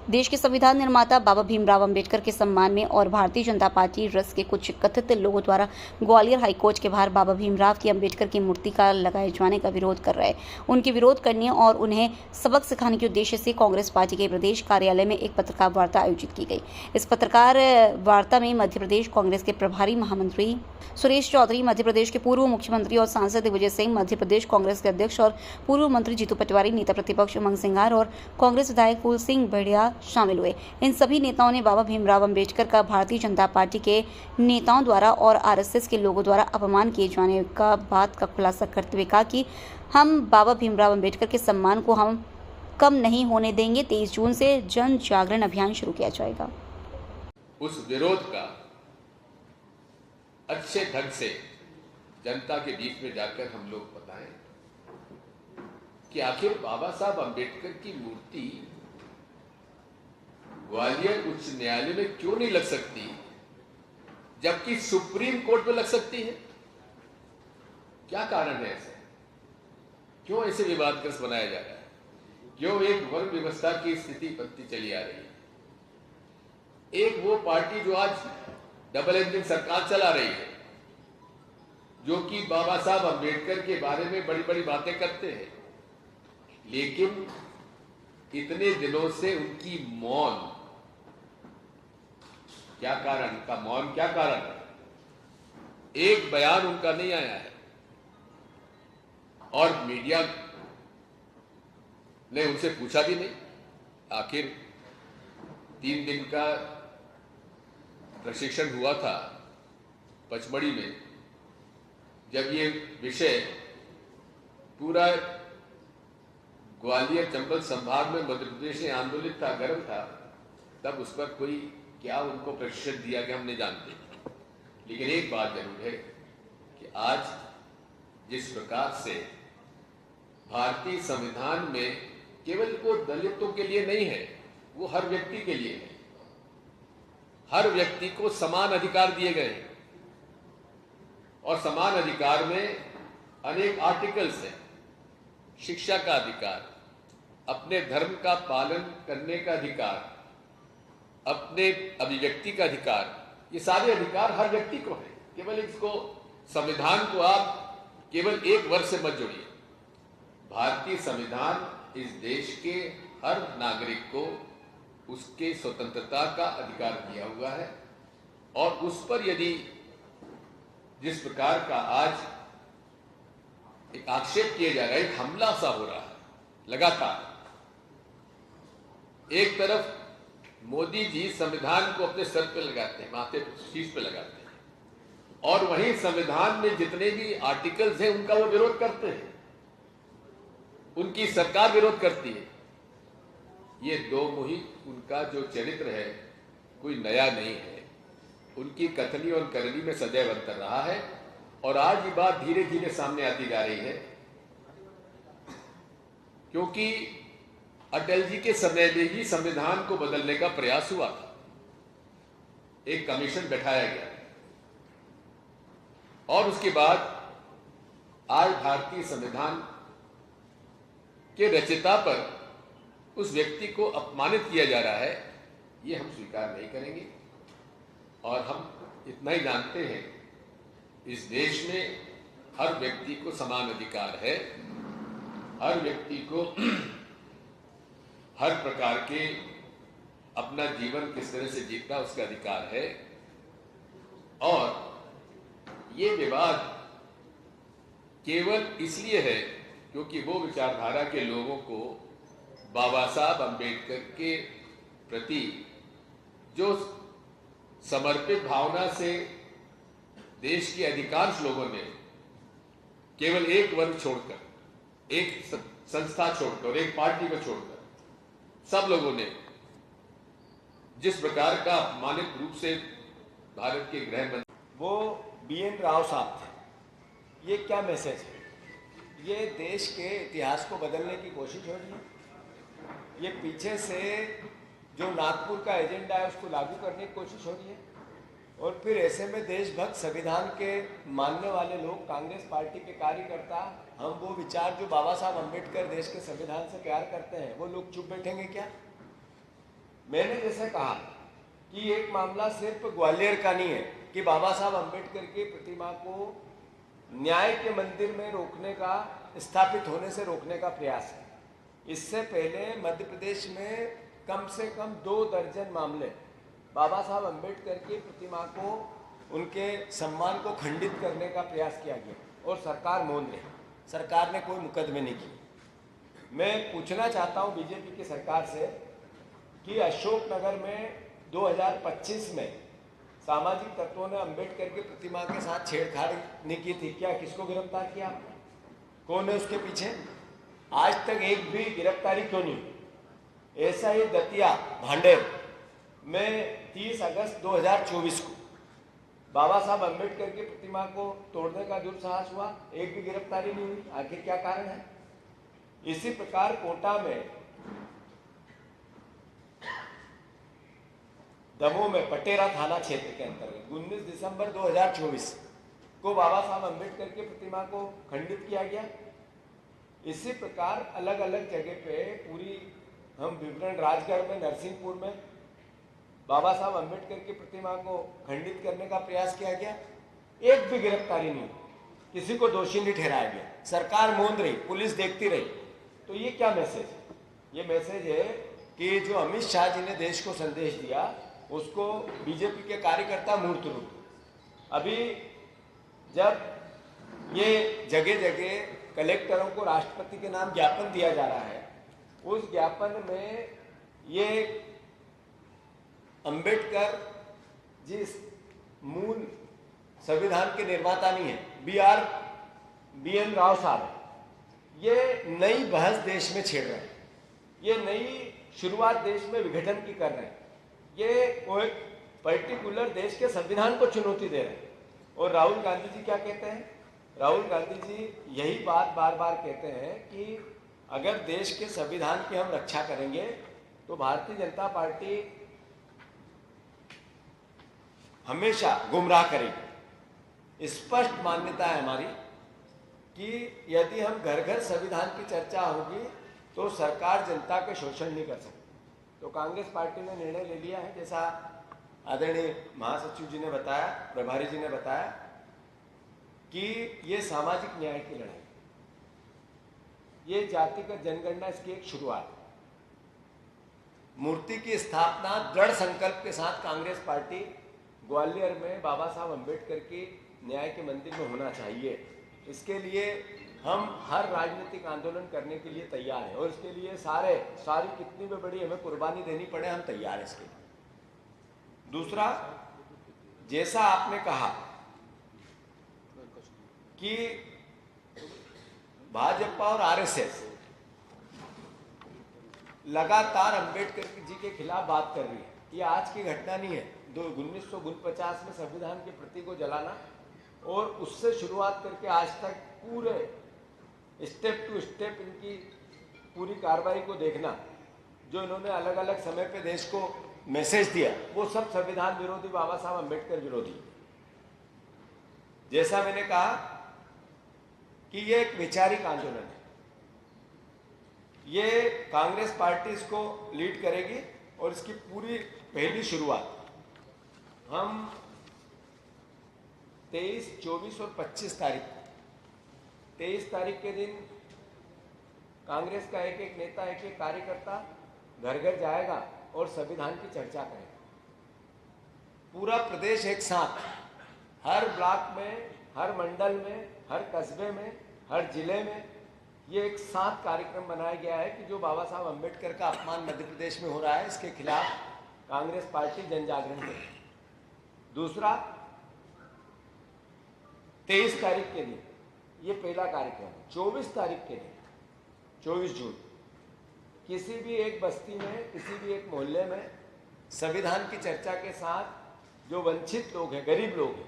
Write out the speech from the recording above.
देश के संविधान निर्माता बाबा भीमराव अंबेडकर के सम्मान में और भारतीय जनता पार्टी रस के कुछ कथित लोगों द्वारा ग्वालियर हाईकोर्ट के बाहर बाबा भीमराव की अंबेडकर की मूर्ति का लगाए जाने का विरोध कर रहे हैं। उनके विरोध करने और उन्हें सबक सिखाने के उद्देश्य से कांग्रेस पार्टी के प्रदेश कार्यालय में एक पत्रकार वार्ता आयोजित की गई। इस पत्रकार वार्ता में मध्य प्रदेश कांग्रेस के प्रभारी महामंत्री सुरेश चौधरी, मध्य प्रदेश के पूर्व मुख्यमंत्री और सांसद दिग्विजय सिंह, मध्य प्रदेश कांग्रेस के अध्यक्ष और पूर्व मंत्री जीतू पटवारी, नेता प्रतिपक्ष उमंग सिंगार और कांग्रेस विधायक फूल सिंह बढ़िया शामिल हुए। इन सभी नेताओं ने बाबा भीमराव अंबेडकर का भारतीय जनता पार्टी के नेताओं द्वारा और आरएसएस के लोगों द्वारा अपमान किए जाने का बात का खुलासा करते हुए कहा कि हम बाबा भीमराव अंबेडकर के सम्मान को हम कम नहीं होने देंगे। 23 जून से जन जागरण अभियान शुरू किया जाएगा। उस विरोध का अच्छे ढंग से जनता के बीच में जाकर हम लोग बताएं कि आखिर बाबा साहब अंबेडकर की मूर्ति ग्वालियर उच्च न्यायालय में क्यों नहीं लग सकती, जबकि सुप्रीम कोर्ट में लग सकती है। क्या कारण है ऐसा? क्यों ऐसे विवादग्रस्त बनाया जा रहा है? क्यों एक वर्ग व्यवस्था की स्थिति बनती चली आ रही है? एक वो पार्टी जो आज डबल इंजन सरकार चला रही है, जो कि बाबा साहब अंबेडकर के बारे में बड़ी बड़ी बातें करते हैं, लेकिन इतने दिनों से उनकी मौन, क्या कारण? उनका मौन क्या कारण है? एक बयान उनका नहीं आया है और मीडिया ने उनसे पूछा भी नहीं। आखिर 3 दिन का प्रशिक्षण हुआ था पचमढ़ी में, जब ये विषय पूरा ग्वालियर चंबल संभाग में मध्य प्रदेश में आंदोलित था, गर्म था, तब उस पर कोई क्या उनको प्रशिक्षण दिया गया हम नहीं जानते। लेकिन एक बात जरूर है कि आज जिस प्रकार से भारतीय संविधान में केवल वो दलितों के लिए नहीं है, वो हर व्यक्ति के लिए है। हर व्यक्ति को समान अधिकार दिए गए हैं और समान अधिकार में अनेक आर्टिकल्स हैं। शिक्षा का अधिकार, अपने धर्म का पालन करने का अधिकार, अपने अभिव्यक्ति का अधिकार, ये सारे अधिकार हर व्यक्ति को है। केवल इसको, संविधान को आप केवल एक वर्ग से मत जोड़िए। भारतीय संविधान इस देश के हर नागरिक को उसके स्वतंत्रता का अधिकार दिया हुआ है और उस पर यदि जिस प्रकार का आज एक आक्षेप किया जा रहा है, एक हमला सा हो रहा है लगातार। एक तरफ मोदी जी संविधान को अपने सर पे लगाते हैं, माथे पे, शीश पे लगाते हैं, और वहीं संविधान में जितने भी आर्टिकल्स हैं उनका वो विरोध करते हैं, उनकी सरकार विरोध करती है। ये दो मुही उनका जो चरित्र है कोई नया नहीं है। उनकी कथनी और करनी में सदैव अंतर रहा है और आज ये बात धीरे धीरे सामने आती जा रही है, क्योंकि अटल जी के समय में ही संविधान को बदलने का प्रयास हुआ था। एक कमीशन बैठाया गया और उसके बाद आज भारतीय संविधान के रचयिता पर उस व्यक्ति को अपमानित किया जा रहा है। ये हम स्वीकार नहीं करेंगे और हम इतना ही जानते हैं, इस देश में हर व्यक्ति को समान अधिकार है। हर व्यक्ति को हर प्रकार के अपना जीवन किस तरह से जीतना उसका अधिकार है। और ये विवाद केवल इसलिए है क्योंकि वो विचारधारा के लोगों को बाबा साहब अंबेडकर के प्रति जो समर्पित भावना से देश के अधिकांश लोगों ने केवल एक वर्ग छोड़कर, एक संस्था छोड़कर, एक पार्टी को छोड़कर सब लोगों ने जिस प्रकार का अपमानित रूप से भारत के गृह मंत्री, वो BN राव साहब थे। ये क्या मैसेज है? ये देश के इतिहास को बदलने की कोशिश हो रही है। ये पीछे से जो नागपुर का एजेंडा है उसको लागू करने की कोशिश हो रही है और फिर ऐसे में देशभक्त संविधान के मानने वाले लोग, कांग्रेस पार्टी के कार्यकर्ता, हम वो विचार जो बाबा साहब अंबेडकर देश के संविधान से प्यार करते हैं, वो लोग चुप बैठेंगे क्या? मैंने जैसे कहा कि एक मामला सिर्फ ग्वालियर का नहीं है कि बाबा साहब अम्बेडकर की प्रतिमा को न्याय के मंदिर में रोकने का, स्थापित होने से रोकने का प्रयास है। इससे पहले मध्य प्रदेश में कम से कम 2 दर्जन मामले बाबा साहब अम्बेडकर की प्रतिमा को, उनके सम्मान को खंडित करने का प्रयास किया गया और सरकार मौन रही। सरकार ने कोई मुकदमे नहीं किए। मैं पूछना चाहता हूं बीजेपी की सरकार से कि अशोकनगर में 2025 में सामाजिक तत्वों ने अम्बेडकर की प्रतिमा के साथ छेड़छाड़ नहीं की थी क्या? किसको गिरफ्तार किया? कौन है उसके पीछे? आज तक एक भी गिरफ्तारी क्यों नहीं हुई? ऐसा ही दतिया भांडेर में 30 अगस्त 2024 को बाबा साहब अम्बेडकर की प्रतिमा को तोड़ने का दुस्साहस हुआ, एक भी गिरफ्तारी नहीं हुई। आखिर क्या कारण है? इसी प्रकार कोटा में, दमोह में पटेरा थाना क्षेत्र के अंतर्गत 19 दिसंबर 2024 को बाबा साहब अम्बेडकर की प्रतिमा को खंडित किया गया। इसी प्रकार अलग अलग जगह पे पूरी हम विवरण, राजगढ़ में, नरसिंहपुर में बाबा साहब अम्बेडकर की प्रतिमा को खंडित करने का प्रयास किया गया, एक भी गिरफ्तारी नहीं, किसी को दोषी नहीं ठहराया गया, सरकार मौन रही, पुलिस देखती रही। तो ये क्या मैसेज है? ये मैसेज है कि जो अमित शाह जी ने देश को संदेश दिया उसको बीजेपी के कार्यकर्ता मूर्त रूप। अभी जब ये जगह जगह कलेक्टरों को राष्ट्रपति के नाम ज्ञापन दिया जा रहा है, उस ज्ञापन में ये अंबेडकर जिस मूल संविधान के निर्माता नहीं है, बी.एन. राव साहब, ये नई बहस देश में छेड़ रहे हैं, ये नई शुरुआत देश में विघटन की कर रहे हैं, ये कोई पर्टिकुलर देश के संविधान को चुनौती दे रहे हैं। और राहुल गांधी जी क्या कहते हैं? राहुल गांधी जी यही बात बार बार कहते हैं कि अगर देश के संविधान की हम रक्षा करेंगे तो भारतीय जनता पार्टी हमेशा गुमराह करेगी। स्पष्ट मान्यता है हमारी कि यदि हम घर घर संविधान की चर्चा होगी तो सरकार जनता के शोषण नहीं कर सकती। तो कांग्रेस पार्टी ने निर्णय ले लिया है, जैसा आदरणीय महासचिव जी ने बताया, प्रभारी जी ने बताया, कि ये सामाजिक न्याय की लड़ाई, ये जातिगत जनगणना, इसकी एक शुरुआत। मूर्ति की स्थापना दृढ़ संकल्प के साथ कांग्रेस पार्टी ग्वालियर में बाबा साहब अम्बेडकर की न्याय के मंदिर में होना चाहिए। इसके लिए हम हर राजनीतिक आंदोलन करने के लिए तैयार हैं और इसके लिए सारी कितनी भी बड़ी हमें कुर्बानी देनी पड़े, हम तैयार हैं इसके लिए। दूसरा, जैसा आपने कहा कि भाजपा और आरएसएस लगातार अम्बेडकर जी के खिलाफ बात कर रही है, ये आज की घटना नहीं है। 1949 में संविधान की प्रति को जलाना और उससे शुरुआत करके आज तक पूरे स्टेप टू स्टेप इनकी पूरी कार्रवाई को देखना, जो इन्होंने अलग अलग समय पे देश को मैसेज दिया, वो सब संविधान विरोधी, बाबा साहब अम्बेडकर विरोधी। जैसा मैंने कहा कि ये एक वैचारिक आंदोलन है, ये कांग्रेस पार्टी इसको लीड करेगी और इसकी पूरी पहली शुरुआत हम 23, 24 और 25 तारीख, 23 तारीख के दिन कांग्रेस का एक एक नेता, एक एक कार्यकर्ता घर घर जाएगा और संविधान की चर्चा करेगा। पूरा प्रदेश एक साथ, हर ब्लॉक में, हर मंडल में, हर कस्बे में, हर जिले में ये एक साथ कार्यक्रम बनाया गया है कि जो बाबा साहब अम्बेडकर का अपमान मध्य प्रदेश में हो रहा है, इसके खिलाफ कांग्रेस पार्टी जन जागरण करेगी। दूसरा, 23 तारीख के दिन ये पहला कार्यक्रम है। 24 तारीख के दिन, 24 जून, किसी भी एक बस्ती में, किसी भी एक मोहल्ले में संविधान की चर्चा के साथ जो वंचित लोग हैं, गरीब लोग हैं,